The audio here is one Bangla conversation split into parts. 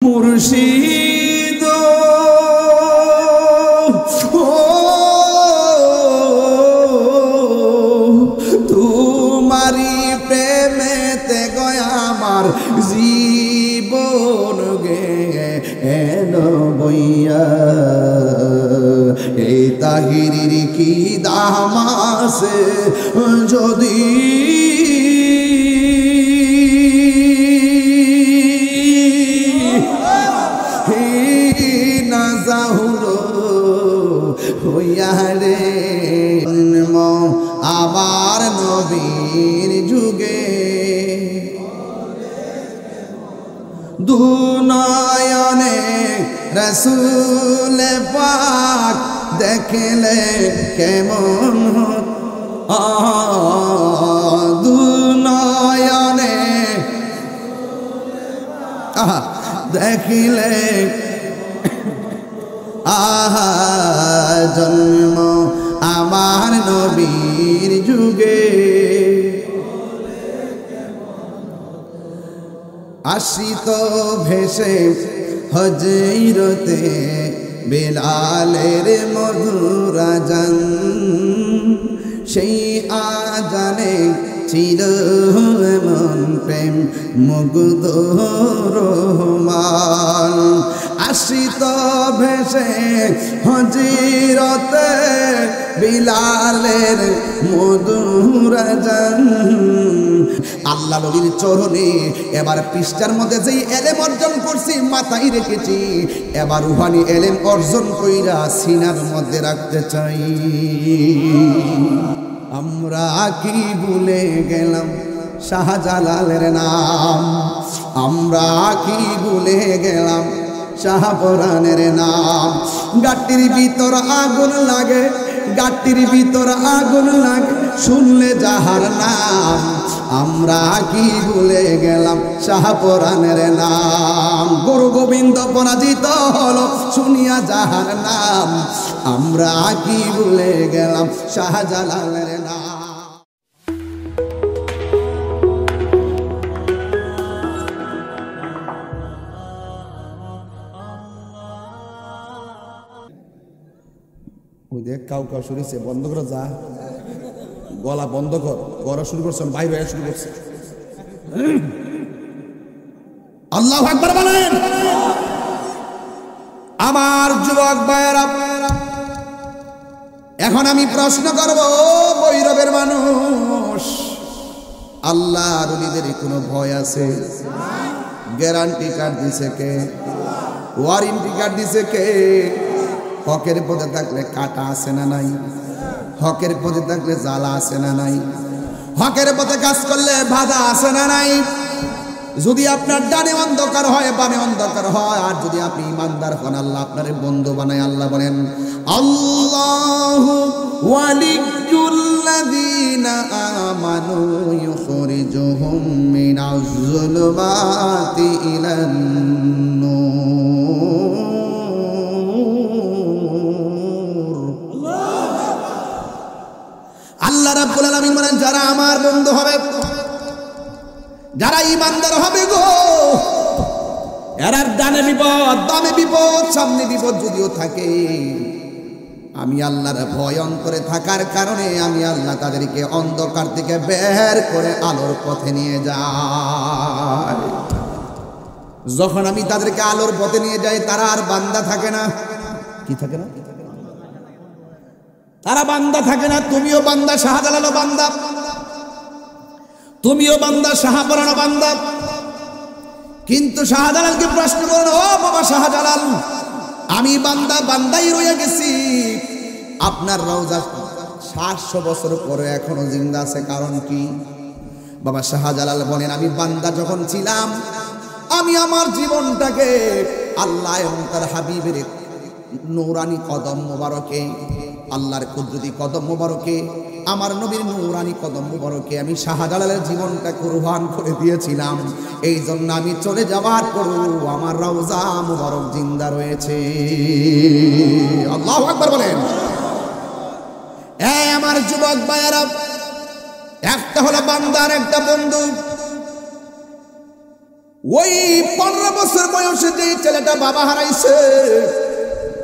মুর্শিদ তোমারি প্রেমেতে গয় আমার জীবন গেল বইয়া এই তাহিরির কি দাম আছে যদি রে আবার নবীর যুগে দুনয়নে রাসূল পাক দেখলে কেমন দুনয়নে দেখিলে আহা জন্ম আমার নবীর যুগে আসিত ভেসে হজরতে বেলালের মধুর আজান সেই আজানে ছিল এমন প্রেম মুগ্ধ রহমান আসিত ভেসে হজরতে বিলালের মধুর আজান আল্লাহ নবীর চরণে এবার পৃষ্ঠার মধ্যে যেই এলেম অর্জন করছি মাথায় রেখেছি এবার রুহানি এলেম অর্জন কইরা সিনার মধ্যে রাখতে চাই আমরা কি ভুলে গেলাম শাহজালালের নাম আমরা কি ভুলে গেলাম শাহপরানের নাম গাটির ভিতর আগুন লাগে গাটির ভিতর আগুন লাগে শুনলে যাহার নাম আমরা কি ভুলে গেলাম শাহপরানের নাম গুরু গোবিন্দ পরাজিত হলো শুনিয়া যাহার নাম আমরা কি ভুলে গেলাম শাহজালালের নাম ওই দেখ কাউ কাউ শুনেছে বন্ধ করে যা গলা বন্ধ কর করা শুরু করছেন ভাই ভাই শুরু করছে আল্লাহু আকবার বলেন আমার যুবক ভাইয়েরা এখন আমি প্রশ্ন করব বৈরবের মানুষ আল্লাহর ওলিদের কোনো ভয় আছে গ্যারান্টি কার্ড দিছে কে ওয়ারেন্টি কার্ড দিছে কে হকের পথে থাকলে কাটা আছে না নাই হকের পথে থাকলে জ্বালা আছে না নাই হকের পথে কাজ করলে বাধা আছে না নাই যদি আপনার ডানে অন্ধকার হয় বামে অন্ধকার হয় আর যদি আপনি ইমানদার হন আল্লাহ আপনার বন্ধু বানায় আল্লাহ বলেন আল্লাহু ওয়ালিয়্যুল্লাযীনা আমানু ইউখরিজুহুম মিনাজ যুলুমাতি ইলান আল্লাহ রাব্বুল আলামিন বলেন যারা আমার বন্ধু হবে যারা ঈমানদার হবে গো এরার ডানে বিপদ বামে বিপদ সামনে বিপদ যদিও থাকে আমি আল্লাহর ভয় অন্তরে থাকার কারণে আমি আল্লাহ তাদেরকে অন্ধকার থেকে বের করে আলোর পথে নিয়ে যাই যখন আমি তাদেরকে আলোর পথে নিয়ে যাই তারা আর বান্দা থাকে না কি থাকে না তারা বান্দা থাকে না তুমিও বান্দা শাহজালালও বান্দা তুমিও বান্দা শাহপরানও বান্দা কিন্তু শাহজালালকে প্রশ্ন করলো ও বাবা শাহজালাল আমি বান্দা বান্দাই রয়ে গেছি আপনার রওজা 700 বছর পরে এখনো জিন্দা আছে কারণ কি বাবা শাহজালাল বলেন আমি বান্দা যখন ছিলাম আমি আমার জীবনটাকে আল্লাহ এবং তার হাবিবের নূরানি কদম মোবারকে আল্লাহর কুদরতি কদম মোবারকে আমার নবীর নূরানি কদম মোবারকে আমি শাহজালালের জীবনটা কুরবান করে দিয়েছিলাম এই জন্য আমি চলে যাবার পরও আমার রওজা মোবারক জিন্দা রয়েছে আল্লাহু আকবার বলেন এই আমার যুবক ভাইয়েরা, একটা হলো বান্দার একটা বন্ধু, ওই 15 বছর বয়সে যে ছেলেটা বাবা হারাইছে,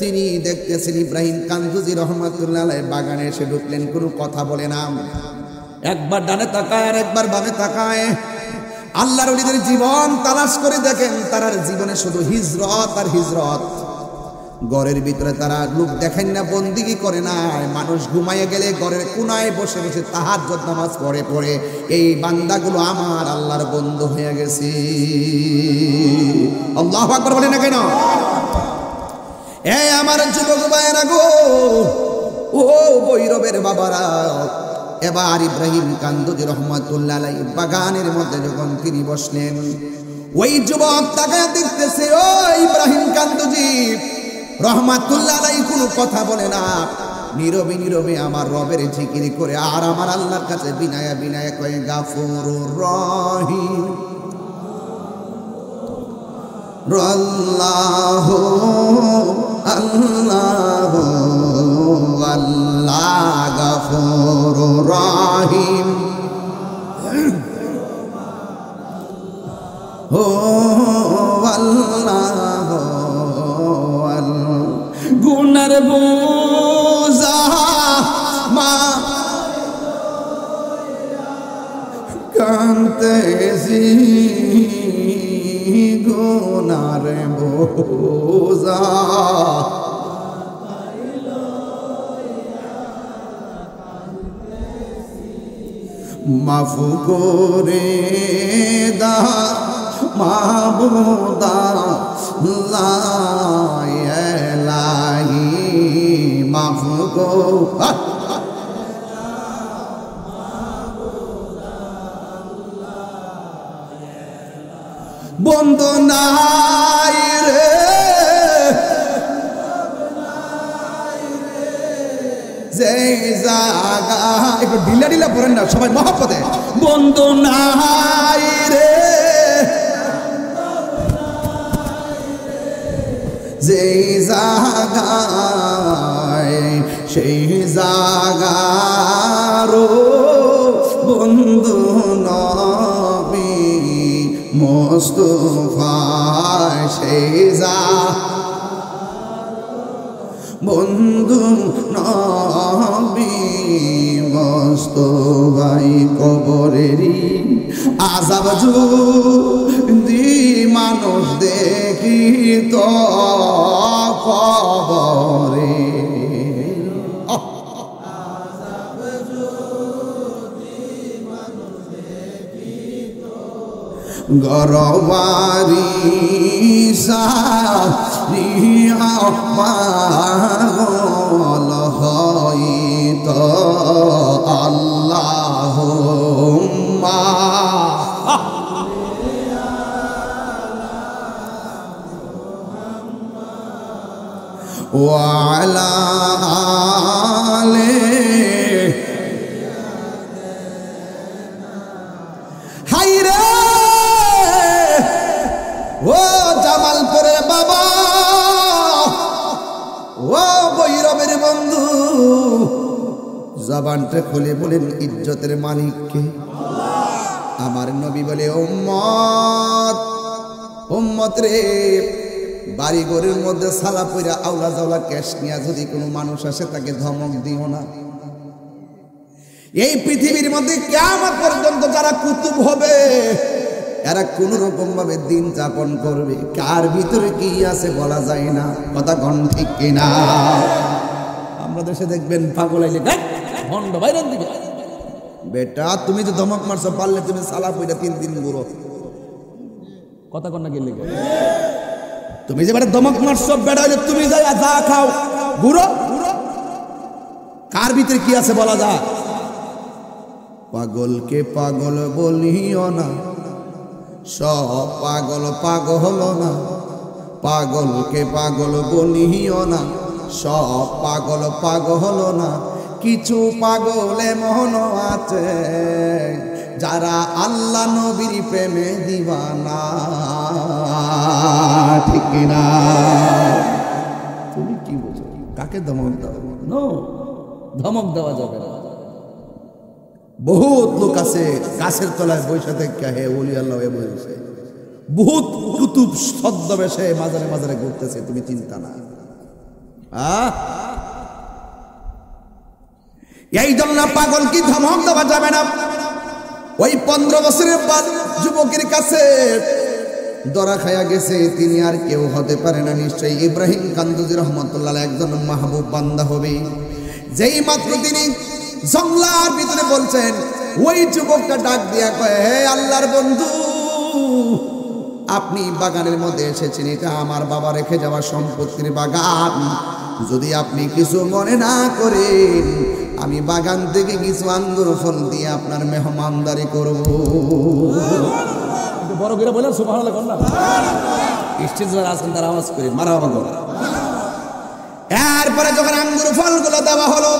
তিনি দেখতেছেন ইব্রাহিম কান্দুজি রহমাতুল্লাহ আলাইহি বাগানে এসে ঢুকলেন, কোনো কথা বলে না, একবার ডানে তাকায় আর একবার বামে তাকায়। আল্লাহর ওলিদের জীবন তালাশ করে দেখেন, তারার জীবনে শুধু হিজরত আর হিজরত। ঘরের ভিতরে তারা লোক দেখেন না, বন্দিগি করে না, মানুষ ঘুমাইয়ে গেলে ঘরের কোনায় বসে বসে তাহাজ্জুদ নামাজ পড়ে পড়ে এই বান্দাগুলো আমার আল্লাহর বন্ধু হয়ে গেছে। আল্লাহু আকবার বলে না কেন? এই আমার যুবক ভাইয়েরা গো, ও বৈরবের বাবারা, এবার ইব্রাহিম কান্দুজি রহমাতুল্লাহ আলাইহি বাগানের মধ্যে যখন তিনি বসলেন, ওই যুবক তাকায় দেখতেছে, ও ইব্রাহিম কান্দুজি রহমাতুল্লাহ আলাইহি কোনো কথা বলে না, নীরবে নীরবে আমার রবের জিকির করে আর আমার আল্লাহর কাছে বিনায়া বিনায়া কয়ে গাফুরুর রহিম আল্লাহু আল্লাহু আল্লাহ গাফুরুর রহিম ও আল্লাহ গুনার বোঝা মা কান্তেছি, গুনার বোঝা মাফু করে দা মাবুদা লা ইলাহি মাফু কো বন্ধু নাই রে, যে জাগা একটু ঢিলা ঢিলা পড়েন না সবাই মহব্বতে, বন্ধু নাই রে, যে জাগায় সেই জাগারো বন্ধু নবী মুস্তাফা, সেই বন্ধু নবী মুস্তাফাই কবরেরই আযাব যদি মানুষ দেখি তো কবরে গরবারি সারিয়া পাগল হইত আল্লাহুম্মা ওয়া আলা আলিহি হায়রে ও জামালপুরের বাবা, ও বৈরবের বন্ধু, জবানটা খুলে বলেন ইজ্জতের মালিককে। আমার নবী বলে উম্মত উম্মত রে, বাড়ি ঘরের মধ্যে সালা পইরা আওলা জাওলা ক্যাশ নিয়ে যদি কোনো মানুষ আসে তাকে ধমক দিও না। এই পৃথিবীর মধ্যে কিয়ামত পর্যন্ত যারা কুতুব হবে এরা কোন রকম ভাবে দিন যাপন করবে, কার ভিতরে কি আছে বলা যায় না, কথা কোন ঠিক কিনা? আমরা দেশে দেখবেন পাগল আইলে ভন্ড বাইরেন দিবে, বেটা তুমি যে ধমক মারছো পারলে তুমি সালা পইরা 3 দিন ঘুরো, কথা কোন না গেলে তুমি যে বেটা ধমক মারছো বেটা হইলে তুমি যাই যা খাও ঘুরো, কার ভিতরে কি আছে বলা যায়? পাগলকে পাগল বলিও না, সব পাগল পাগল না, পাগলকে পাগল বলিও না, সব পাগল পাগল না, কিছু পাগল এমন আছে যারা আল্লাহ নবীর প্রেমে দিওয়ানা, ঠিক না? তুমি কি বুঝো? কাকে ধমক দাও? নো, ধমক দেওয়া যাবে না। বহুত লোক আছে গাছের তলায় বসে থেকে হে ওলি আল্লাহ বলছে, ভূত কুতুব ছদ্মবেশে মাজারে মাজারে ঘুরতেছে, তুমি চিন্তা না। এই জন্য পাগল কি ধমক দেওয়া যাবে না। ওই 15 বছরের যুবকের কাছে ধরা খায়া গেছে, তিনি আর কেউ হতে পারে না, নিশ্চয়ই ইব্রাহিম কান্দুজি রহমতুল্লাহ একজন মাহবুব বান্দা হবে। যেই মাত্র তিনি জঙ্গলার ভিতরে বলছেন, ওই যুবকটা ডাক দিয়া কয়, হে আল্লাহর বন্ধু, আপনি বাগানের মধ্যে এসেছেন, এটা আমার বাবা রেখে যাওয়া সম্পত্তির বাগান। যদি আপনি কিছু মনে না করেন, আমি বাগান থেকে কিছু আঙ্গুর ফল দিয়ে আপনার মেহমানদারি করব। বড় করে বলেন সুবহানাল্লাহ, কন্যা স্টেজ যারা আছেন তারা আওয়াজ করে মারহাবা কর। এরপরে যখন আঙ্গুর ফলগুলো দেওয়া হলো,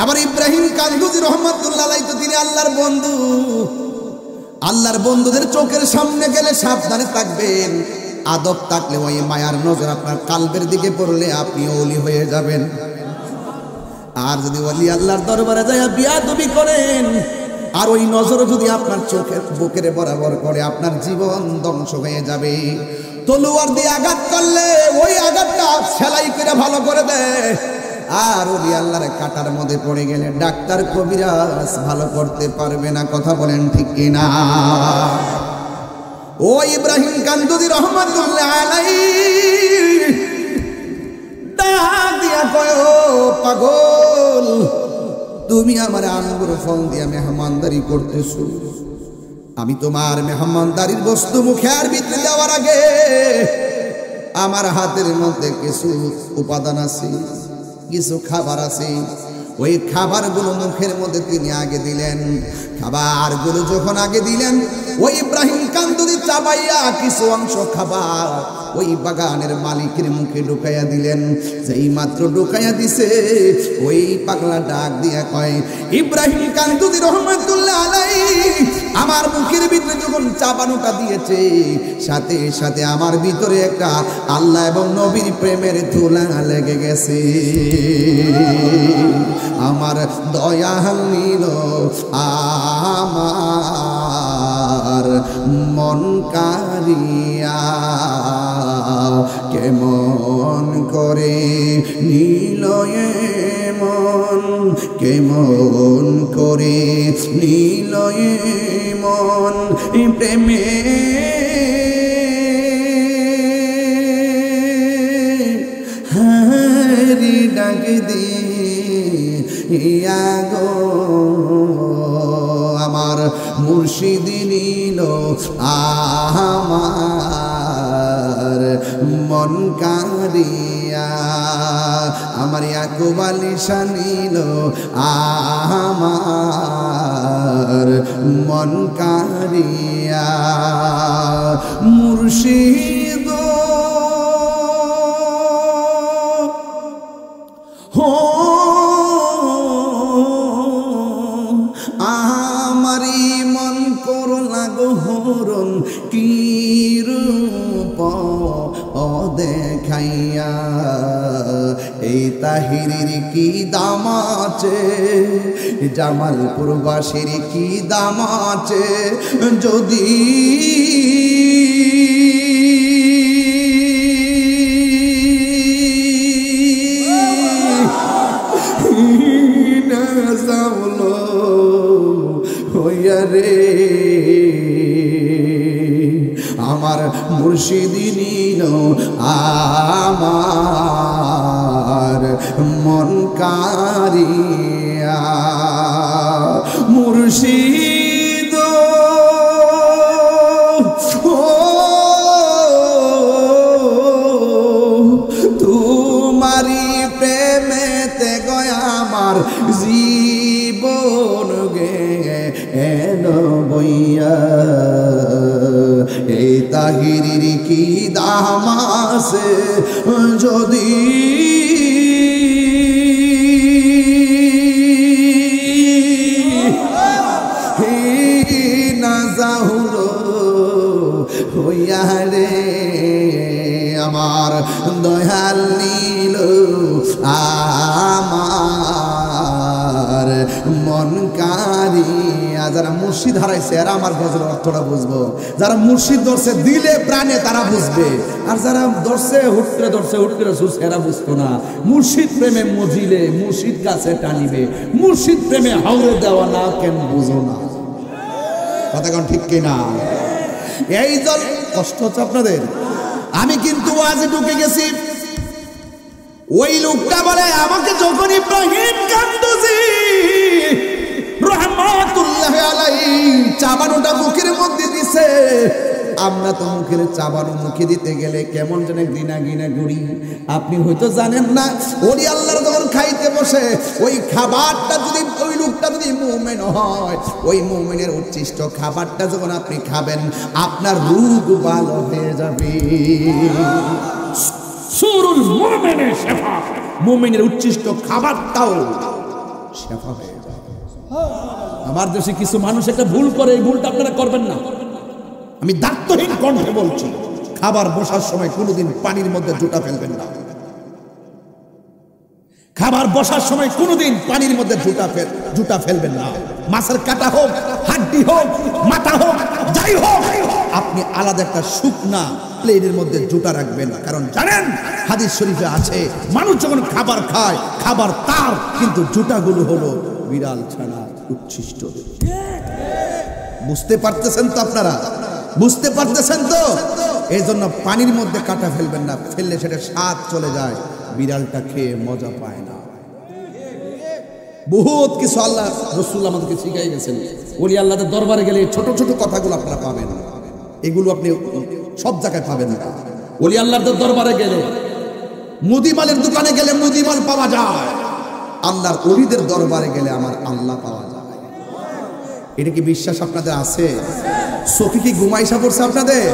এবার ইব্রাহিম কান্দুজি রহমতুল্লাহ আলাইহি, তো তিনি আল্লাহর বন্ধু, আল্লাহর বন্ধুদের চোখের সামনে গেলে সাবধানে থাকবেন। আদব থাকলে ওই মায়ার নজর আপনার কালবের দিকে পড়লে আপনি ওলি হয়ে যাবেন। আর যদি ওলি আল্লাহর দরবারে যায় বিয়াদবি করেন, আর ওই নজর যদি আপনার চোখের বুকের বরাবর করে, আপনার জীবন ধ্বংস হয়ে যাবে। তলোয়ার দিয়ে আঘাত করলে ওই আঘাতটা সেলাই করে ভালো করে দেয়, আর ওলি আল্লাহর কাটার মধ্যে পড়ে গেলে ডাক্তার কবিরাজ ভালো করতে পারবে না। কথা বলেন ঠিক কিনা? ও ইব্রাহিম কান্দুজি রহমাতুল্লাহ আলাইহি ডাক দিয়া কয়, ও পাগল, তুমি আমার আঙ্গুর ফল দিয়া মেহমানদারি করতেছো। আমি তোমার মেহমানদারির বস্তু মুখের ভিতরে দেওয়ার আগে আমার হাতের মধ্যে কিছু উপাদান আছে, কিছু খাবার আছে। ওই খাবারগুলো মুখের মধ্যে তিনি আগে দিলেন। খাবারগুলো যখন আগে দিলেন, ওই ইব্রাহিম কান্দুজি চাবাইয়া কিছু অংশ খাবার ওই বাগানের মালিকের মুখে ঢুকাইয়া দিলেন। যেই মাত্র ঢুকাইয়া দিছে, ওই পাগলা ডাক দিয়া কয়, ইব্রাহিম কান্দুজি রহমাতুল্লাহ আলাইহি আমার মুখের ভিতরে যখন চাবানোটা দিয়েছে, সাথে সাথে আমার ভিতরে একটা আল্লাহ এবং নবীর প্রেমের ধুলা লেগে গেছে। আমার দয়া নিল আমার মন কারিয়া, কেমন করে নীল মন, কেমন করে নীল মন প্রেমে হারি ডাক দিয়া গো, আমার মুর্শিদ নিল আমার মন কারিয়া, আমার ইয়াকুব আলী শাহ নিল আমার মন কারিয়া। মুর্শিদ হো আমারি মন করলা গো হরণ, কি রূপ দেখাইয়া, এই তাহিরির কি দাম আছে, জামালপুরবাসীর কি দাম আছে, যদি রে আমার মুর্শিদ নিল আমার মন কারিয়া। মুর্শিদ তোমারি প্রেমেতে গয়া আমার জীবন গে বইয়া, এই তাহিরির কি দাম আছে, যদি না যাহুলো হইয়া রে আমার দয়াল নীল আমার মন কারিয়া। যারা মুর্শিদ হারাইছে এরা আমার গজলের অর্থটা বুঝবো, যারা মুর্শিদ ধরছে দিলে প্রাণে তারা বুঝবে, আর যারা ধরছে হুটরে সুস এরা বুঝতো না। মুর্শিদ প্রেমে মজিলে মুর্শিদ কাছে টানিবে, মুর্শিদ প্রেমে হাওড়ে দেওয়া না কেন বুঝো না। কথা কোন ঠিক কিনা? এই জল কষ্ট হচ্ছে আপনাদের। আমি কিন্তু আজ ঢুকে গেছি, ওই লোকটা বলে আমাকে যখন ইব্রাহিম কান্দুজি রহমাতুল্লাহ আলাইহি চাবানোটা মুখের মধ্যে দিছে, আমরা তো মুখের চাবানো মুখে দিতে গেলে কেমন যেন ঘৃণা করি। আপনি হয়তো জানেন না, ওলি আল্লাহর যখন খাইতে বসে ওই খাবারটা যদি ওই লোকটা যদি মুমিন হয়, ওই মুমিনের উচ্ছিষ্ট খাবারটা যখন আপনি খাবেন আপনার রোগ ভালো হয়ে যাবে। সুরুল মুমিনের শেফা, মুমিনের উচ্ছিষ্ট খাবারটাও শেফা হয়ে যাবে। আমার দেশে কিছু মানুষ একটা ভুল করে, এই ভুলটা আপনারা করবেন না। আমি দায়িত্বহীন কণ্ঠে বলছি, খাবার বসার সময় কোনোদিন পানির মধ্যে জুতা ফেলবেন না। খাবার বসার সময় কোনোদিন পানির মধ্যে জুতা ফেলবেন না। মাছের কাটা হোক, হাড্ডি হোক, মাথা হোক, যাই হোক, আপনি আলাদা একটা শুকনা প্লেটের মধ্যে জুতা রাখবেন। কারণ জানেন হাদিস শরীফে আছে, মানুষ যখন খাবার খায় খাবার তার, কিন্তু জুতাগুলো হলো বিড়াল ছানা উচ্ছিষ্ট। বুঝতে পারতেছেন তো আপনারা? বুঝতে পারতেছেন তো? এই জন্য পানির মধ্যে কাটা ফেলবেন না, ফেললে সেটা স্বাদ চলে যায়, বিড়ালটা খেয়ে মজা পায় না। বহুত কিছু আল্লাহ রসুল আমাদেরকে শিখাই গেছেন। ওলি আল্লাহদের দরবারে গেলে ছোট ছোট কথাগুলো আপনারা পাবেন, এগুলো আপনি সব জায়গায় পাবেন না। ওলি আল্লাহদের দরবারে গেলে, মুদিমালের দোকানে গেলে মুদিমাল পাওয়া যায়, আল্লাহর ওলিদের দরবারে গেলে আমার আল্লাহ পাওয়া যায়। এটা কি বিশ্বাস আপনাদের আছে? চোখে কি ঘুমাইসা পড়ছে আপনাদের?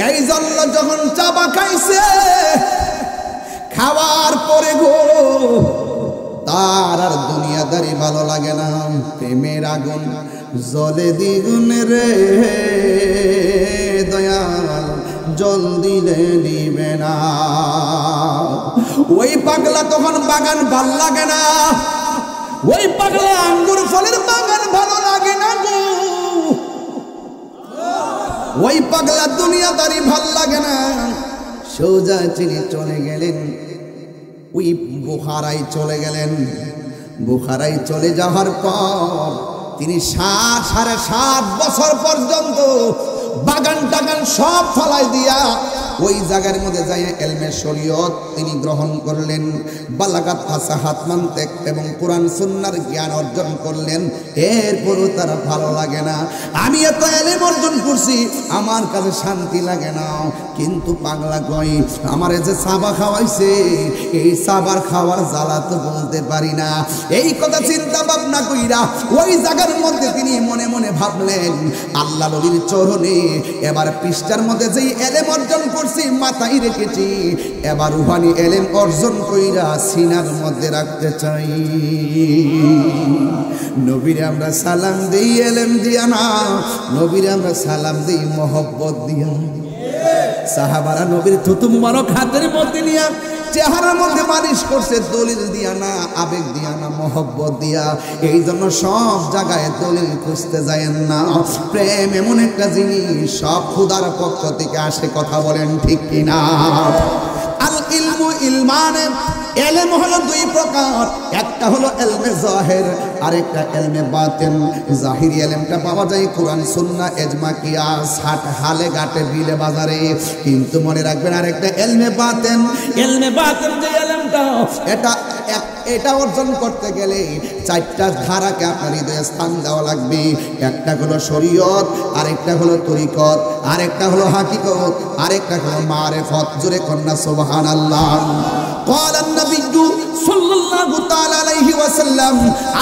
এই জন্য যখন চাবা খাইছে, খাওয়ার পরে গো তার আর দুনিয়াদারি ভালো লাগে না, প্রেমের আগুন জ্বলে দ্বিগুণ রে দয়াল, জল দিলে নিবে না। ওই পাগলা তখন বাগান ভাল লাগে না, ওই পাগলা আঙ্গুর ফলের বাগান ভালো লাগে না গো, ওই পাগলা দুনিয়াদারি ভাল লাগে না। সোজা তিনি চলে গেলেন, ওই বুখারায় চলে গেলেন। বুখারায় চলে যাওয়ার পর তিনি 7.5 বছর পর্যন্ত বাগান টাগান সব ফলাই দিয়া ওই জায়গার মধ্যে যাই এলমে শরীয়ত তিনি গ্রহণ করলেন, বালাগাত ফাসাহাত মানতিক এবং কোরআন সুন্নাহর জ্ঞান অর্জন করলেন। এরপরও তারা ভালো লাগে না, আমি এত এলেম অর্জন করছি আমার কাছে শান্তি লাগে না। কিন্তু পাগলা কই আমারে যে সাবা খাওয়াইছে, এই সাবার খাওয়ার জ্বালা তো বলতে পারি না। এই কথা চিন্তা ভাবনা কইরা ওই জায়গার মধ্যে তিনি মনে মনে ভাবলেন, আল্লাহ নবীর চরণে এবার পৃষ্ঠার মধ্যে যেই এলেম অর্জন করছি মাথায় রেখেছি, এবার রুহানি এলেম অর্জন কইরা সিনার মধ্যে রাখতে চাই। নবীরে আমরা সালাম দেই এলেম দিয়া না, নবীরে আমরা সালাম দেই মহব্বত দিয়া। সাহাবারা নবীর থুতু মুবারক হাতের মধ্যে নিয়া চেহারার মধ্যে মালিশ করছে, দলিল দিয়া না, আবেগ দিয়া না, মহব্বত দিয়া। এই জন্য সব জায়গায় দলিল খুঁজতে যায়েন না। প্রেম এমন একটা জিনিস সব খুদার পক্ষ থেকে আসে, কথা বলেন ঠিক কিনা? আল ইলমু ইলমানে, এলেম হলো 2 প্রকার, একটা হলো এলমে জাহির আর একটা এলমে বাতিন। জাহিরি এলেমটা পাওয়া যায় কোরআন সুন্নাহ ইজমা কিয়াস হাট হালে ঘাটে বিলে বাজারে, কিন্তু মনে রাখবেন আরেকটা এলমে বাতিন। এলমে বাতিন যে এলেমটা, এটা অর্জন করতে গেলে 4টা ধারাকে আপনার হৃদয়ে স্থান দেওয়া লাগবে। একটা হলো শরীয়ত, আরেকটা হলো তরিকত, আরেকটা হলো হাকিকত, আরেকটা হলো মারিফত। জোরে কন্যা সুবহানাল্লাহ। قال النبي صلى الله تعالى عليه وسلم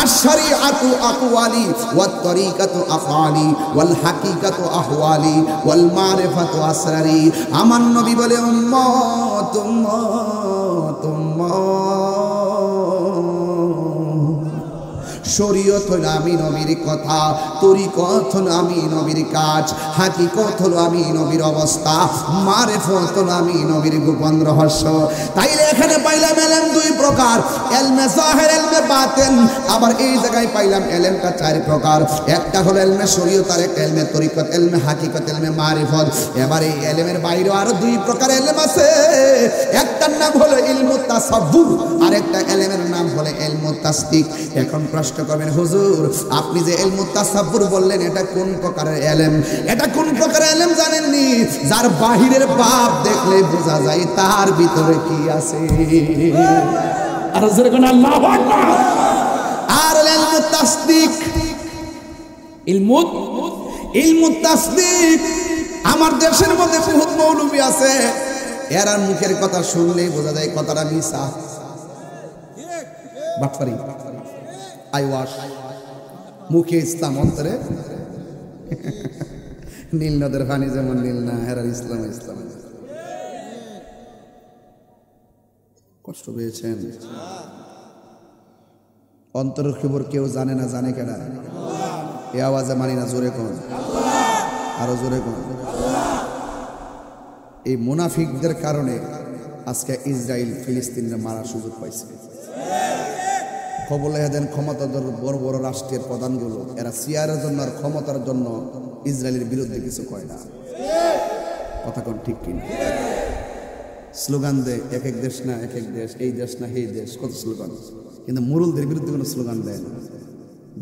الشريعة أقوالي والطريقة أفعالي والحقيقة أحوالي والمعرفة أسراري। আমার নবী বলে উম্মত উম্মত উম্মত, শরীয়ত হলো আমি নবীর কথা, তরিকত হলো আমি নবীর কাজ, হাকিকত হলো আমি নবীর অবস্থা, মারিফত হলো আমি নবীর গোপন রহস্য। তাইলে এখানে পাইলাম এলেম দুই প্রকার, এলমে জাহির, এলমে বাতিন। আবার এই জায়গায় পাইলাম এলেমটা চার প্রকার, একটা হলো এলমে শরীয়ত, আর একটা এলমে তরিকত, এলমে হাকিকত, এলমে মারিফত। এবার এই এলেমের বাইরেও আরো দুই প্রকার এলেম আছে। একটার নাম হলো ইলমুত তাসাব্বুর, আর একটা এলেমের নাম হলো ইলমুত তাসদিক। এখন প্রশ্ন করবেন, হুজুর আপনি যে ইলমুত তাসাব্বুর বললেন, এটা কোন প্রকারের এলেম? এটা কোন প্রকারের এলেম জানেননি? যার বাহিরের ভাব দেখলে বোঝা যায় তার ভিতরে কি আছে। আর জোরে কোন আল্লাহু আকবার। আর ইলমুত তাসদিক, ইলমুত তাসদিক। আমার দেশের মধ্যে বহুত মৌলবী আছে, এরা মুখের কথা শুনলেই বোঝা যায় কথাটা মিছা, বাটপারি, আইওয়াশ। মুখে ইসলাম, অন্তরে নীল নদের পানি যেমন নীল না, এরা ইসলাম ইসলাম। কষ্ট পেয়েছেন? অন্তরের খবর কেউ জানে না, জানে কেনা? এ আওয়াজে মানি না, জোরে কোন, আরো জোরে কোন। এই মুনাফিকদের কারণে আজকে ইসরায়েল ফিলিস্তিনরা মারার সুযোগ পাইছে। খবর লেখা দেন ক্ষমতাধর বড় বড় রাষ্ট্রের প্রধানগুলো, এরা সিয়ারের জন্য আর ক্ষমতার জন্য ইসরায়েলের বিরুদ্ধে কিছু কয় না। কথা কোন ঠিক কিনা? স্লোগান দেয়, এক এক দেশ না এক এক দেশ, এই দেশ না এই দেশ, কত স্লোগান। কিন্তু মুরুলদের বিরুদ্ধে কোনো স্লোগান দেয় না।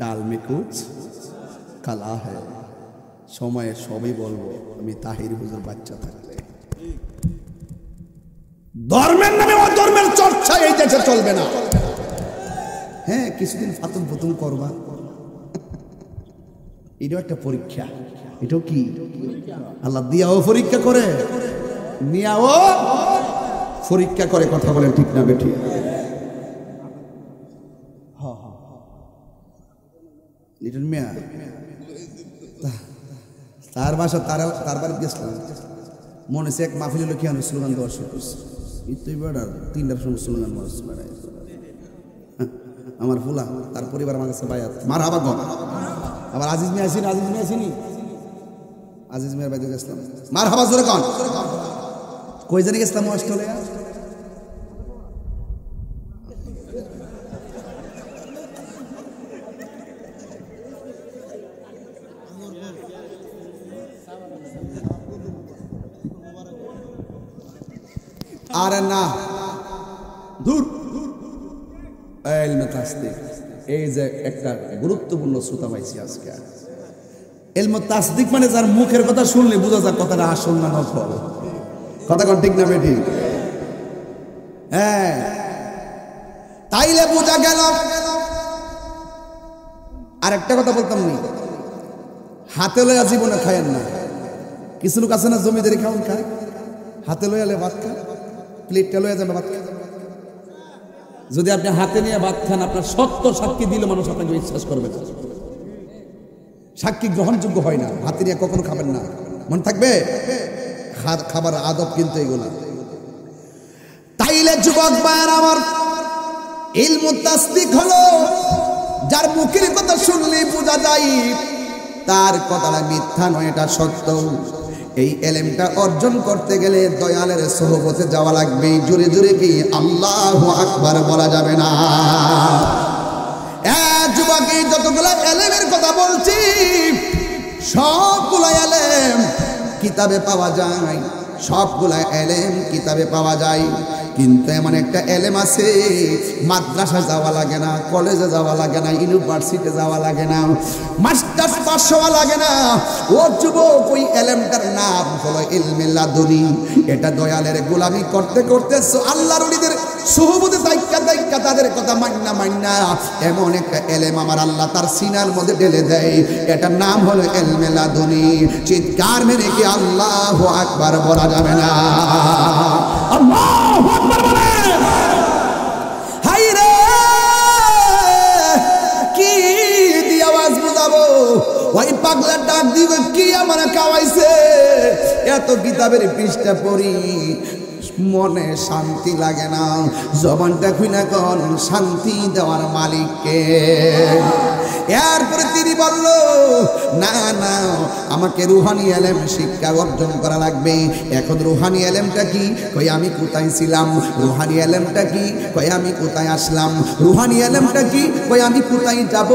ডাল মে কুচ কালা হ্যায়, সময়ে সবই বলবো আমি তাহির হুজুর বাচ্চা থাকলে। ধর্মের নামে অধর্মের চর্চা এই দেশে চলবে না। হ্যাঁ, কিছুদিন ফাতুম ফুতুম করবা, এটাও একটা পরীক্ষা। এটাও কি আল্লাহ দিয়াও পরীক্ষা করে, নিয়াও পরীক্ষা করে। কথা বলেন ঠিক না বেঠিক? লিটন মিয়া তার বাসা, তার বাড়িতে গেছিলাম, মনে হচ্ছে এক মাহফিল হলো, কি আমি স্লোগান দেওয়া শুরু করছি। তুই বেড়ার 3টার সময় স্লোগান মারছ বেড়ায়। আমার ফুলা, তার পরিবার আমার কাছে বায়াত, মার হাবা গন। আবার আজিজ মিয়া আসিনি, আজিজ মিয়া আসিনি, আজিজ মিয়ার বাড়িতে গেছিলাম, মার হাবা জোরে কন। কই জানি গেছিলাম, অস্ট্রেলিয়া। আরে না, দূর। ইলমে তাসদিক, এই যে একটা গুরুত্বপূর্ণ শ্রোতা পাইছি আজকে। ইলমে তাসদিক মানে যার মুখের কথা শুনলে বোঝা যায় কথাটা আসল না নকল। কথা কোন ঠিক না বেঠি? হ্যাঁ, তাইলে বোঝা গেল। আর একটা কথা বলতাম নি, হাতে লইয়া জীবনে খায়েন না। কিছু লোক আছে না জমিদারি খাওয়ান খায়, হাতে লইয়ালে ভাত খায়, প্লেটটা লইয়া যাবে ভাত খায়। যদি আপনি হাতে নিয়ে ভাত খান, আপনার সত্য সাক্ষী দিলে মানুষ আপনাকে বিশ্বাস করবে না। সাক্ষী গ্রহণযোগ্য হয় না, হাতে নিয়ে কখনো খাবেন না, মনে থাকবে। খাবার আদব কিন্তু এগুলা। তাইলে যুবক ভাইয়ের আমার, ইলমুত তাসদিক হলো যার মুখের কথা শুনলেই বোঝা যায় তার কথাটা মিথ্যা নয়, এটা সত্য। এই এলেমটা অর্জন করতে গেলে দয়ালের সোহবতে যাওয়া লাগবে। জোরে জোরে কি আল্লাহু আকবার বলা যাবে না? যুবক, যতগুলা এলেমের কথা বলছি সবগুলা এলেম কিতাবে পাওয়া যায়, সবগুলা এলেম কিতাবে পাওয়া যায়। কিন্তু এমন একটা এলেম আছে, মাদ্রাসা যাওয়া লাগে না, কলেজে যাওয়া লাগে না, ইউনিভার্সিটি যাওয়া লাগে না, মাস্টার্স পাস হওয়া লাগে না। ও যুবক, ওই এলেমটার নাম হলো ইলমে লাদুনি। এটা দয়ালের গোলামি করতে করতে আল্লাহর ওলিদের সুহবতে দাইক্কা তাদের কথা মান্না এমন একটা এলেম আমার আল্লাহ তার সিনার মধ্যে ঢেলে দেয়। এটার নাম হলো ইলমে লাদুনি। চিৎকার মেরে কি আল্লাহু আকবার বলা যাবে না? আল্লাহু আকবার বলে। হাই রে, কি দিয়ে আওয়াজ বুঝাবো? ওই পাগলা ডাক দিবে, কি আমার খাওয়াইছে? এত কিতাবের পৃষ্ঠা পড়ি, মনে শান্তি লাগে না। জবানটা খুইনা কোন শান্তি দেওয়ার মালিককে। এরপরে তিনি বলল, না না, আমাকে রুহানি এলেম শিক্ষা অর্জন করা লাগবে। এখন রুহানি এলেমটা কি? কই আমি কোথায় ছিলাম? রুহানি এলেমটা কি? কই আমি কোথায় আসলাম? রুহানি এলেমটা কি? কই আমি কোথায় যাব?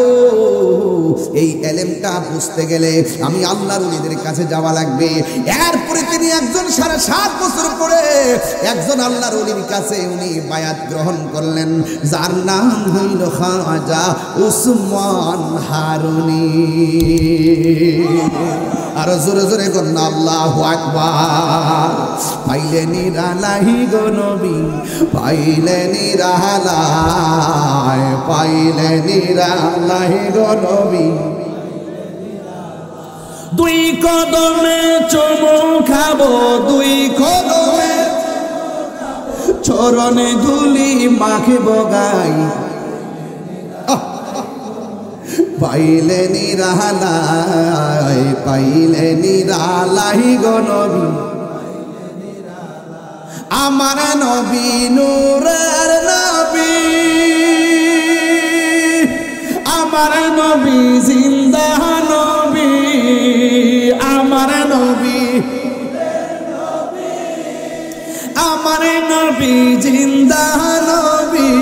এই এলেমটা বুঝতে গেলে আমি আল্লাহর ওলিদের কাছে যাওয়া লাগবে। এরপরে তিনি একজন 7.5 বছর পরে একজন আল্লাহর ওলির কাছে উনি বায়াত গ্রহণ করলেন, যার নাম হইল খাজা উসমান হারুনি। আর জোরে জোরে বলুন আল্লাহু আকবার। পাইলে নিরালাই গো নবী, পাইলে নিরালাই, পাইলে নিরালাই গো নবী। দুই কদমে চুমু খাবো, দুই কদমে চরণে ধুলি মাখিব গাই। পাইলে নিরালাই, পাইলে নিরালাই গো নবী। আমার নবী নূরের নবী, আমার নবী জিন্দা নবী, আমার নবী, আমার নবী জিন্দা নবী।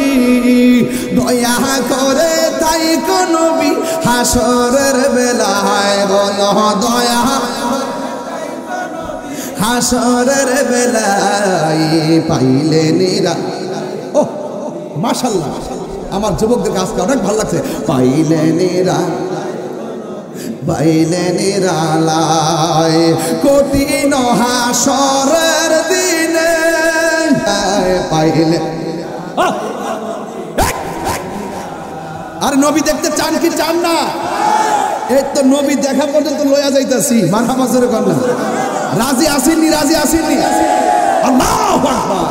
দয়া করে তাই কো নবী হাসরের বেলায় বলো, দয়া হাসরের বেলায় পাইলে নিরা। ও মাশাআল্লাহ, আমার যুবকদের কাজটা অনেক ভালো লাগছে। পাইলে নিরা, পাইলে নিরালায় কঠিন হাসরের দিনে পাইলে। আর নবী দেখতে চান কি চান না? এই তো নবী দেখা পর্যন্ত লইয়া যাইতাছি। মারহাবা জোরে কর না। রাজি আসেননি, রাজি আসেননি? আল্লাহু আকবার।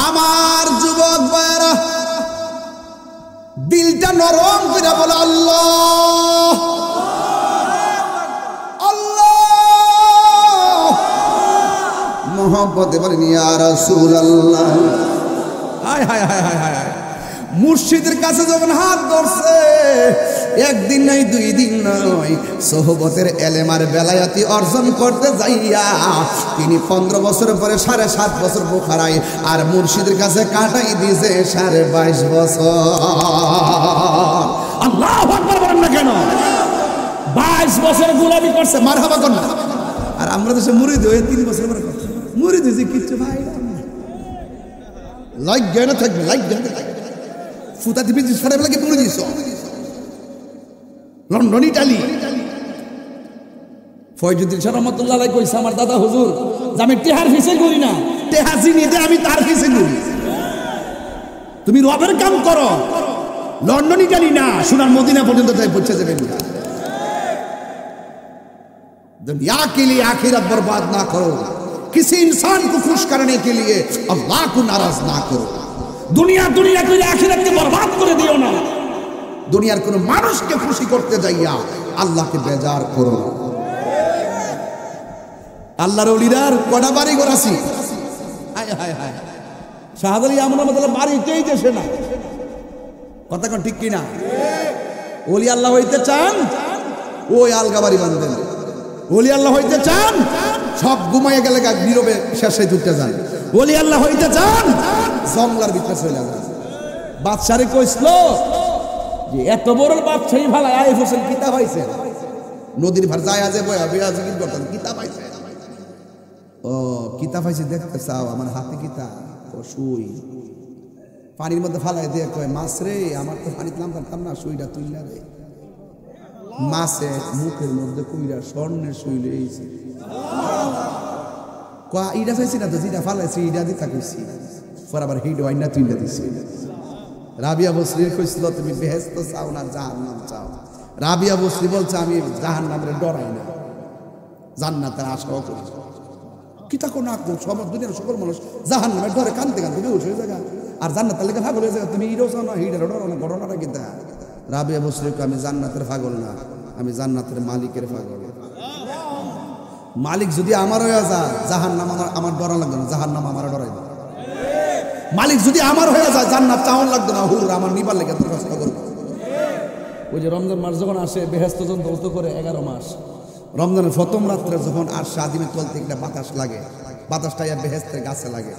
আমার যুবক ভাইরা দিলটা নরম করে বলে আল্লাহ আল্লাহ, মোহাম্মতে বলেন ইয়া রাসূলুল্লাহ। হায় হায় হায় হায় হায়। মুর্শিদের কাছে যখন হাত ধরছে, একদিন নাই, 2 দিন নয়, সোহবতের এলেমার বেলায়াতি অর্জন করতে যাইয়া তিনি 15 বছর পরে 7.5 বছর বোখারায়, আর মুর্শিদের কাছে কাটাই দিয়েছে 22.5 বছর। আল্লাহু আকবার বলেন না কেন? 22 বছর গোলামি করছে। মারহাবা কর না। আর আমরা দেশে মুরিদ হয়ে 3 বছর পরে করছে। মুরিদ হয়েছে কিচ্ছু ভাই, লাইক জ্ঞান থাকবে, লাইক জ্ঞান থাকবে। ফুতা দিবি সারা বেলাকে পড়ে দিছ। লন্ডন ইটালি ফয়জুদ্দিন শাহ রহমাতুল্লাহ আলাইহি কইছে, আমার দাদা হুজুর যে আমি টেহার ফিসে করি না, টেহাজি নিতে আমি তার পিছে ঘুরি। তুমি রবের কাম করো, লন্ডন ইটালি না, সোনার মদিনা পর্যন্ত তাই পৌঁছে যাবেন। दुनिया के लिए आखिरत बर्बाद ना करो, किसी इंसान को खुश करने के लिए अल्लाह को नाराज ना करो। দুনিয়া দুনিয়া করে আখিরাতকে বরবাদ করে দিও না। দুনিয়ার কোন মানুষকে খুশি করতে যাইয়া আল্লাহকে বেজার করো না। আল্লাহর ওলিরার কটা বাড়ি গড়াছি। হায় হায় হায়, শাহজালি আমরা মতলব বাড়িতেই দেশে না। কথা কোন ঠিক কিনা? ওলি আল্লাহ হইতে চান, ওই আলগা বাড়ি বাঁধবেন। ওলি আল্লাহ হইতে চান, সব ঘুমাইয়া গেলে নীরবে শেষে ঢুকতে যান। ওলি আল্লাহ হইতে চান, জঙ্গলার ভিতরে চলে যান। বাদশারে কইছিল যে এত বড় বাদশাহী ভালো আইফ হোসেন কিতাব আইছে, নদীর ভার যায় আছে বয়া বয়া জিকির করতেন, কিতাব আইছে। ও কিতাব আইছে দেখতে চাও? আমার হাতে কিতাব। ও সুই পানির মধ্যে ফালাই দিয়ে কয়, মাছ রে, আমার তো পানিতে নাম পারতাম না, সুইটা তুইলা রে। মাছে মুখের মধ্যে কইরা স্বর্ণের সুই লইছে। কয়া ইটা চাইছি না তো, যেটা ফালাইছি ইটা দিতা কইছি। পর আবার হিড ওয়াইনা তুইলা দিছি। রাবিয়া বসরির কইছিল, তুমি বেহেশত চাও না জাহান্নাম চাও? রাবিয়া বসরি বলছে, আমি জাহান্নামের ডরাই না, জান্নাতের আশাও করি। কি তা কোনো আকুল সব দুনিয়ার সকল মানুষ জাহান্নামের ডরে কানতে কানতে বেহুশ হয়ে যায়, আর জান্নাতের লেগে পাগল হয়ে যায়। তুমি ইরো চাও না, হিডারও ডরো না, ঘটনাটা কি তা? রাবিয়া বসরে আমি জান্নাতের পাগল না, আমি জান্নাতের মালিকের পাগল। মালিক যদি আমার হয়ে যায়, জাহান্নাম আমার ডরা লাগবে না, জাহান্নাম আমার ডরাই না। মালিক যদি আমার হয়ে যায়, জান্নাত চাওয়ান লাগবে না, হুর আমার নিবার লেগে তোর কষ্ট করবো। ওই যে রমজান মাস যখন আসে বেহেশত যন্ত্র করে 11 মাস, রমজানের প্রথম রাত্রে যখন আর স্বাধীনের তল থেকে একটা বাতাস লাগে, বাতাসটা ইয়া বেহেস্তের গাছে লাগে,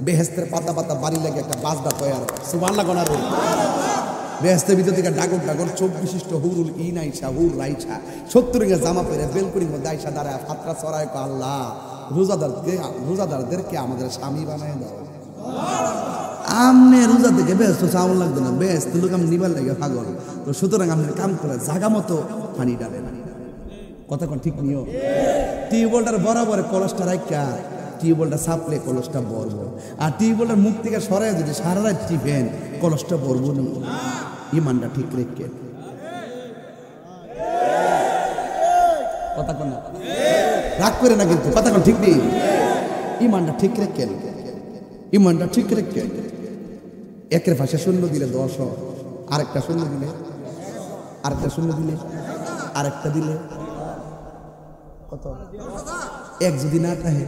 বেহেস্তের পাতা পাতা বাড়ি লাগে একটা বাজদা তৈরি হয়। সুবহানাল্লাহ কোন আর বেহেস্তের ভিতর থেকে ডাগর ডাগর চোখ বিশিষ্ট হুরুল ইন আইসা হুর রাইসা 70 রিঙ্গা জামা পরে বেলকুড়ির মধ্যে আইসা দাঁড়ায় ফাতরা ছড়ায়, আল্লাহ রোজাদারদেরকে আমাদের স্বামী বানায় দাও। আমনে রোজা থেকে বেহেস্ত চাওয়ান লাগবে না, বেহেস্ত লোক আমি নিবার লাগে পাগল। তো সুতরাং আপনার কাম করে জাগা মতো পানি ডালে না। কথা কোন ঠিক নিও। টিউবওয়েলটার বরাবর কলসটা রাখা, টিউবওয়েলটা সাপলে কলসটা বরব, আর টিউবওয়েলটার মুখ থেকে সরাই যদি সারা রাত টিপেন কলসটা বরব নি। ইমানটা ঠিক রেখে কথা কোন রাগ করে না, কিন্তু কথা কোন ঠিক নেই। ইমানটা ঠিক রেখে, ইমানটা ঠিক রেখে। একের পাশে শূন্য দিলে 10, আরেকটা শূন্য দিলে, আরেকটা শূন্য দিলে, আরেকটা দিলে কত? এক যদি না থাকে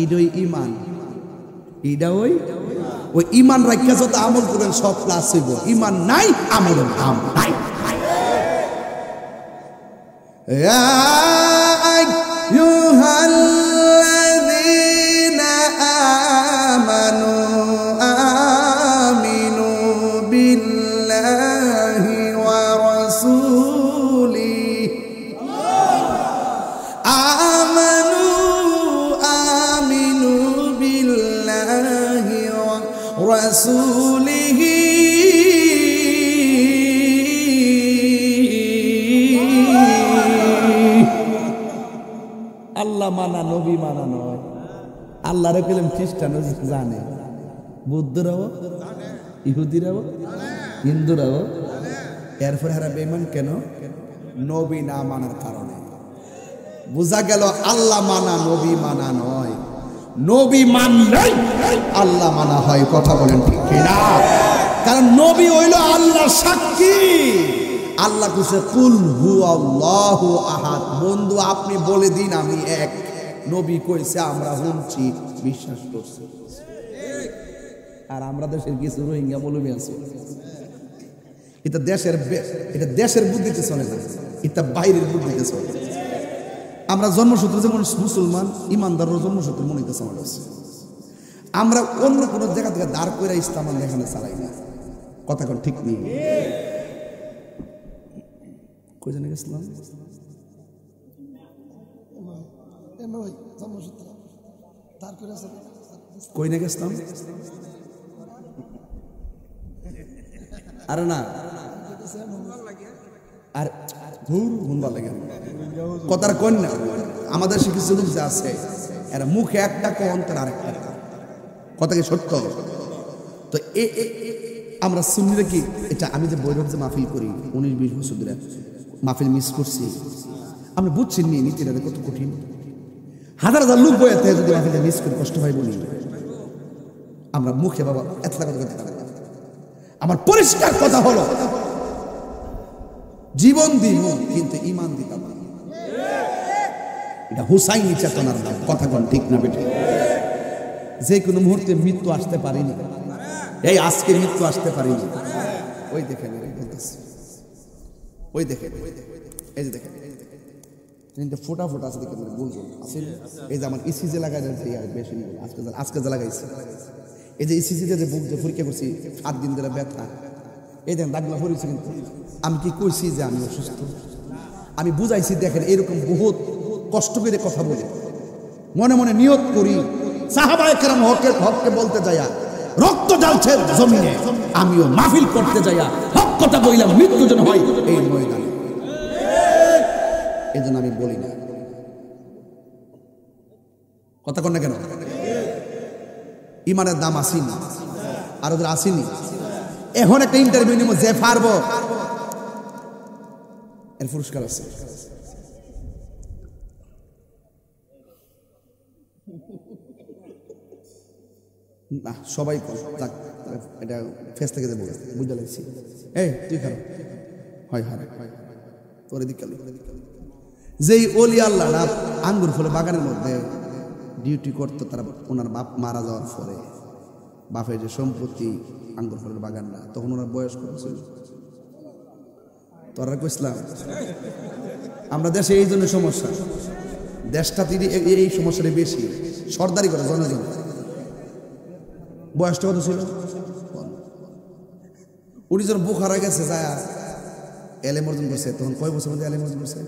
ইডই ইমান, ইডা ওই ইমান রাখিয়া যত আমল করেন সব প্লাস হইব। ইমান নাই, আমলের দাম নাই। رسوله আল্লাহ মানা নবী মানা নয়। আল্লাহরে পেলাম খ্রিস্টানও জানে, বৌদ্ধরাও, ইহুদিরাও, হিন্দুরাও। এরপরে হারা বেঈমান কেন? নবী না মানার কারণে। বোঝা গেল আল্লাহ মানা নবী মানা নয়, নবী মানলেই আল্লাহ মানা হয়। কথা বলেন ঠিক কিনা? কারণ নবী হইল আল্লাহর সাক্ষী। আল্লাহ কইছে কুল হু আল্লাহু আহাদ, বন্ধু আপনি বলে দিন আমি এক। নবী কইছে আমরা শুনছি, বিশ্বাস করছি। আর আমরা দেশের কিছু রোহিঙ্গা মৌলবী আছে, এটা দেশের বুদ্ধিতে চলে না, এটা বাইরের বুদ্ধিতে চলে। আমরা জন্মসূত্রে যেমন মুসলমান, ইমানদারও জন্মসূত্রে মনে হইতেছে আমার কাছে। আমরা অন্য কোনো জায়গা থেকে দাঁড় করে ইসলাম এখানে চালাই না। কথা কোন ঠিক নেই। কই জানে গেছিলাম? কই না গেছিলাম? আরে না, আর ধুর গুনবা লাগে কথার কন্যা। আমাদের সে কিছু লোক যে আছে, এরা মুখে একটা অন্তর আরেকটা। কথা কি সত্য? তো আমরা সুন্নিরা কি এটা, আমি যে বৈরব যে মাহফিল করি 19-20 বছর ধরে মাহফিল মিস করছি, আমরা বুঝছি নি নীতিটা কত কঠিন। হাজার হাজার লোক বইতে যদি মাহফিলটা মিস করি কষ্ট হয় বলি। আমরা মুখে বাবা এতলা কথা বলতে পারি। আমার পরিষ্কার কথা হলো জীবন দিব কিন্তু ইমান দিতাম না। এটা হুসাইনি চেতনার নাম। কথা কোন ঠিক না বেটি? যে কোনো মুহূর্তে মৃত্যু আসতে পারেনি, এই আজকে মৃত্যু আসতে পারেনি। ওই দেখেন, ওই দেখেন, এই যে দেখেন ফোটা ফোটা আছে, দেখেন বুঝুন আছে। এই যে আমার ইসিজে লাগাই বেশি আজকে যে লাগাইছে, এই যে ইসিজিতে যে বুক যে পরীক্ষা করছি 7 দিন ধরে ব্যথা, এই দেখেন দাগলা পড়েছে। কিন্তু আমি কি কইছি যে আমি অসুস্থ? আমি বুঝাইছি দেখেন এরকম বহুত কষ্ট করে কথা বলি, মনে মনে নিয়ত করি। সাহাবায়ে কেরাম হককে বলতে যাইয়া রক্ত ঢালছে জমিনে, আমিও মাহফিল করতে যাইয়া হক কথা বললাম, মৃত্যু যেন হয় এই ময়দানে। এই জন্য আমি বলি না। কথা কন না কেন? ইমানের দাম আসেনি, আর ওদের আসেনি। এখন একটা ইন্টারভিউ নিব, যে পারব এর পুরস্কার আছে। না সবাই এটা ফেস থেকে দেবো বুঝতে লাগছি। এই তুই খারাপ হয় হারে তোর এদিক যেই অলি আল্লাহ না আঙ্গুর ফলে বাগানের মধ্যে ডিউটি করতো, তারা ওনার বাপ মারা যাওয়ার পরে বাপের যে সম্পত্তি আঙ্গুর ফলের বাগান না, তখন ওনার বয়স কত ছিল? তোরা কইসলাম আমরা দেশে এই জন্য সমস্যা, দেশটা তিনি এই সমস্যাটা বেশি, সর্দারি করে জনজন। বয়সটা কত ছিল? উনি যখন বুখারা গেছে যায় এলেম অর্জন করছে, তখন কয় বছর মধ্যে এলেম অর্জন করছে?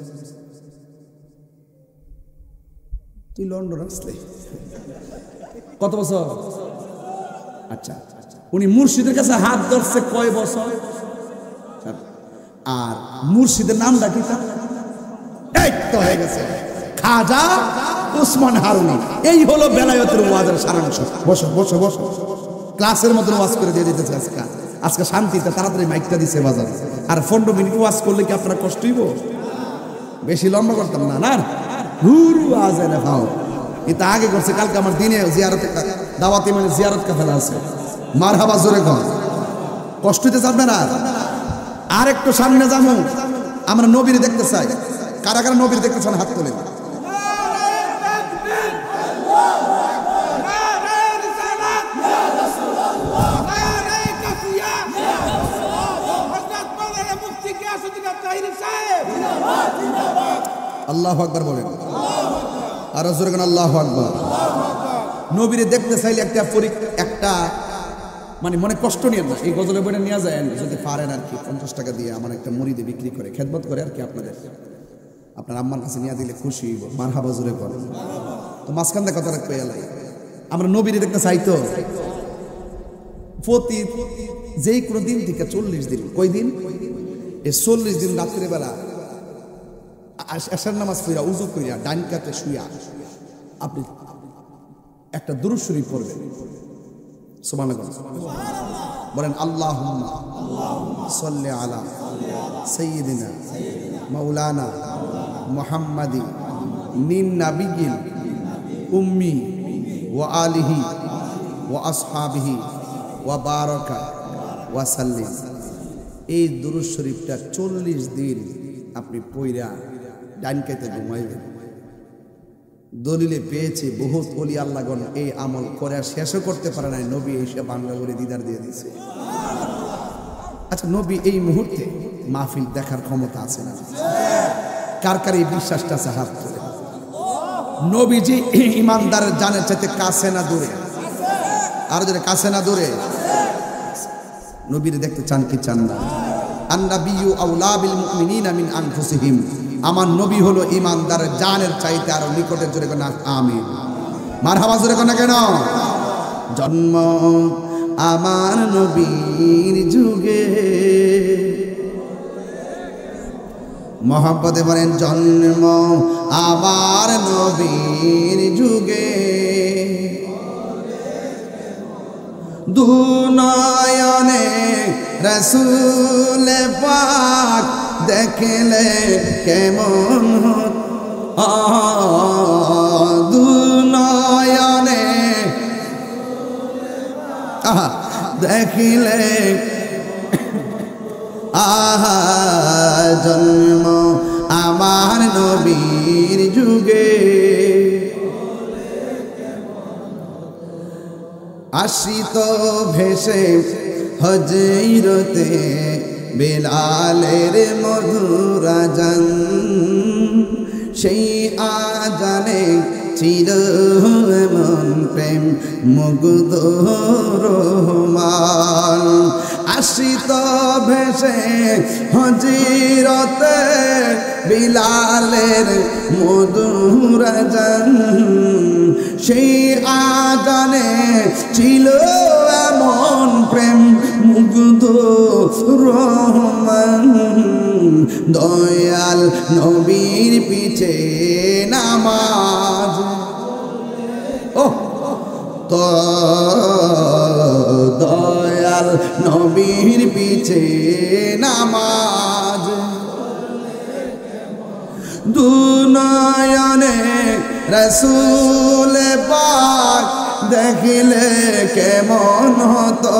তুই লন্ডন আসলে কত বছর? আচ্ছা, উনি মুর্শিদের কাছে হাত ধরছে কয় বছর? আর মুর্শিদের নামটা কি? এই তো হয়ে গেছে খাজা উসমান হারুনি। এই হলো বেলায়েতের ওয়াজের সারাংশ। বসো বসো বসো, ক্লাসের মতন ওয়াজ করে দিয়ে দিতেছে আজকে শান্তিতে তাড়াতাড়ি মাইকটা দিছে বাজার। আর 15 মিনিট ওয়াজ করলে কি আপনারা কষ্ট হইব? বেশি লম্বা করতাম না না, হুরু আজে না ভাও এটা আগে করছে। কালকে আমার দিনে জিয়ারতে দাওয়াতে মানে জিয়ারত কাফেলা আছে, মারহাবা জোরে কর, কষ্ট হইতে চাবে না। আর একটু সামনে যাবো, আমরা নবীর দেখতে চাই। কারা কারা নবীর দেখতে চান হাত তোলেন। আল্লাহু আকবার বলেন, আর জোরে কোন আল্লাহু আকবার। নবীরে দেখতে চাইলে একটা মানে মনে কষ্ট নিয়ে না, এই গজলের বইটা নিয়ে যায় যদি পারেন আর কি 50 টাকা দিয়ে আমার একটা মুড়িদে বিক্রি করে খেদমত করে আর কি, আপনার আম্মার কাছে নিয়ে দিলে খুশি হইব। মারহাবা জোরে করেন। তো মাঝখান দিয়ে কথা রাখতে এলাই আমরা নবীরে দেখতে চাইতো প্রতি যেই কোনো দিন থেকে 40 দিন, কই দিন? এই 40 দিন রাত্রিবেলা এশার নামাজ পড়া উযু কইরা ডান কাতে শুয়া আপনি একটা দুরূদ শরীফ পড়বেন। সুবহানাল্লাহ বলেন, আল্লাহুম্মা সাল্লি আলা সাইয়্যিদিনা মাওলানা মুহাম্মাদি মিন নাবিয়্যিল উম্মি ওয়া আলিহি ওয়া আসহাবিহি ওয়া বারাকা ওয়া সাল্লিম। এই দুরূদ শরীফটা 40 দিন আপনি পড়া ডান কাতে ঘুমাইবেন। দলিলে পেয়েছে বহুত ওলি আল্লাহগণ এই আমল করে শেষও করতে পারে নাই, নবী এসে বাংলা করে দিদার দিয়ে দিয়েছে। আচ্ছা, নবী এই মুহূর্তে মাহফিল দেখার ক্ষমতা আছে না? কার কার এই বিশ্বাসটা আছে হাত তুলে। নবীজি ইমানদারের জানের চাইতে কাছে না দূরে? আর যদি কাছে না দূরে? নবীর দেখতে চান কি চান না? আন-নাবিয়্যু আওলা বিল মুমিনিনা মিন আনফুসিহিম। আমার নবী হলো ইমানদারের জানের চাইতে আরো নিকটের। জোরে কোন আমিন, মারহাবা জোরে কোন কেন? জন্ম আমার নবীর যুগে, মহব্বতে বলেন জন্ম আমার নবীর যুগে, দুনয়নে রাসূল পাক দেখলে কেমন, দুনয়নে দেখিলে জন্ম আমার নবীর যুগে, আসিত ভেসে হজরতে বেলালের মধুর আজান, সেই আজানে ছিল এমন প্রেম মুগ্ধ রহমান। আসিত ভেসে হজরতে বিলালের মধুর আজান, সেই আজানে ছিল এমন প্রেম মুগ্ধ রহমান। দয়াল নবীর পিছে নামাজ, ও তো দয়াল নবীর পিছে নামাজ, দুনয়নে রাসূল পাক দেখিলে কেমন হতো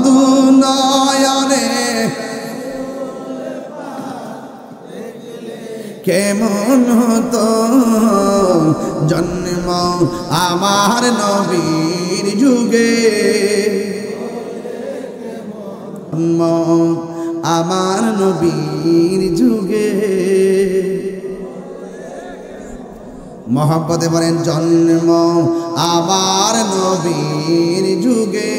দুনয়নে কেমন হতো জন্ম আমার নবীর যুগে জন্ম আমার নবীর যুগে মহব্বতে বলেন জন্ম আমার নবীর যুগে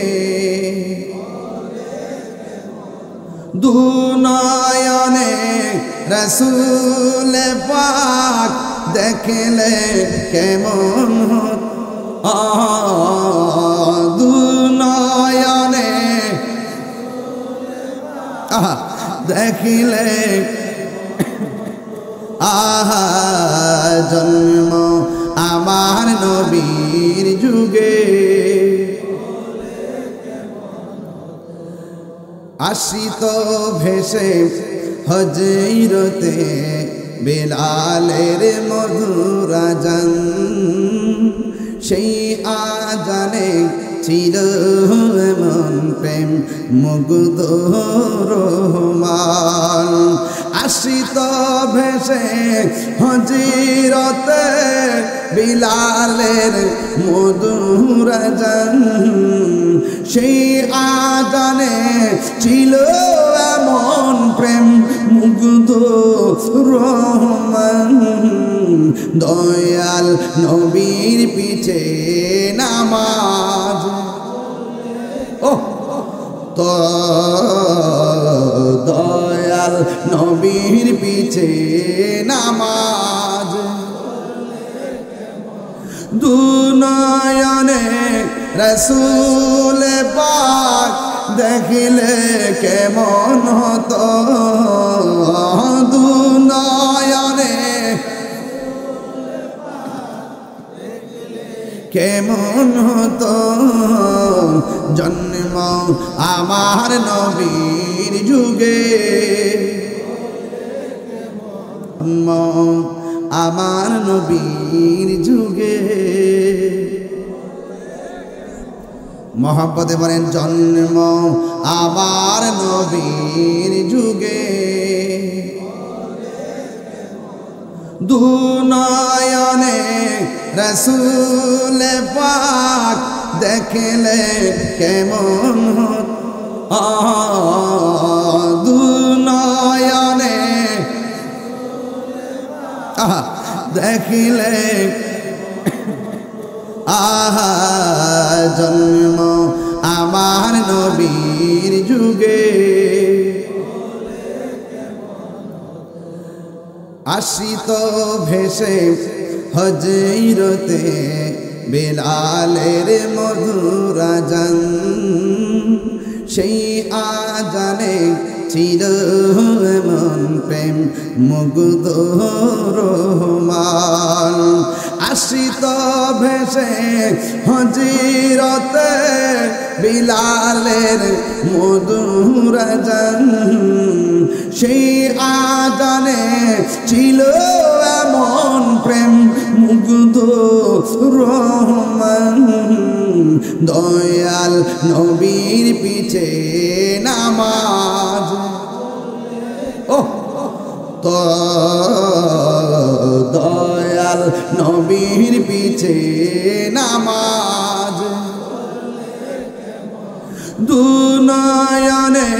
দুনয়নে রসুল পাক দেখলে কেমন দুনয়নে দেখিলে আহা জন্ম আমার নবীর যুগে আসিত ভেসে হজরতে বেলালের মধুর আজান সেই আজানে ছিল এমন প্রেম মুগ্ধ রহমান আসিত ভেসে হজরতে বিলালের মধুর আজান সেই আজানে ছিল এমন প্রেম মুগ্ধ রহমান দয়াল নবীর পিছে নামাজ ও তো দয়াল নবীর পিছে নামাজ দুনয়নে রসুল পাক দেখিলে কেমন হতো দুনয়নে কেমন হতো জন্ম আমার নবীর যুগে জন্ম আমার নবীর যুগে মহব্বতে বলেন জন্ম আমার নবীর যুগে দুনয়নে রসুল পাক দেখলে কেমন দুনয়নে দেখিলে আহা জন্ম আমার নবীর যুগে আসিত ভেসে হজরতে বেলালের মধুর আজান সেই আজানে ছিল এমন প্রেম মুগ্ধ রহমান আসিত ভেসে হজরতে বিলালের মধুর আজান সেই আজানে ছিল এমন প্রেম মুগ্ধ রহমান দয়াল নবীর পিছে নামাজ ও তো দয়াল নবীর পিছে নামাজ দুনয়নে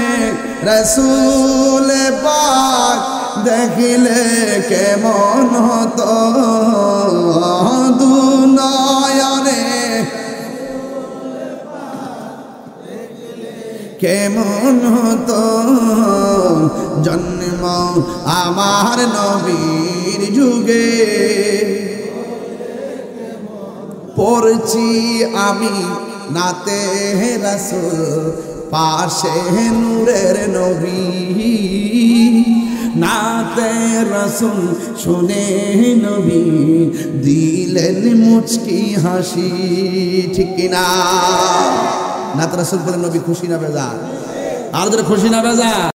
রসুল পাক দেখিলে কেমন হতো দুনয়নে কেমন হতো জন্ম আমার নবীর যুগে পড়ছি আমি নাতে রাসূল পাশে নূরের নবী নাতে রাসূল শুনে নবী দিলেন মুচকি হাসি ঠিক কিনা নাতে রাসূল বলে নবী খুশি না বেজার আর খুশি না বেজার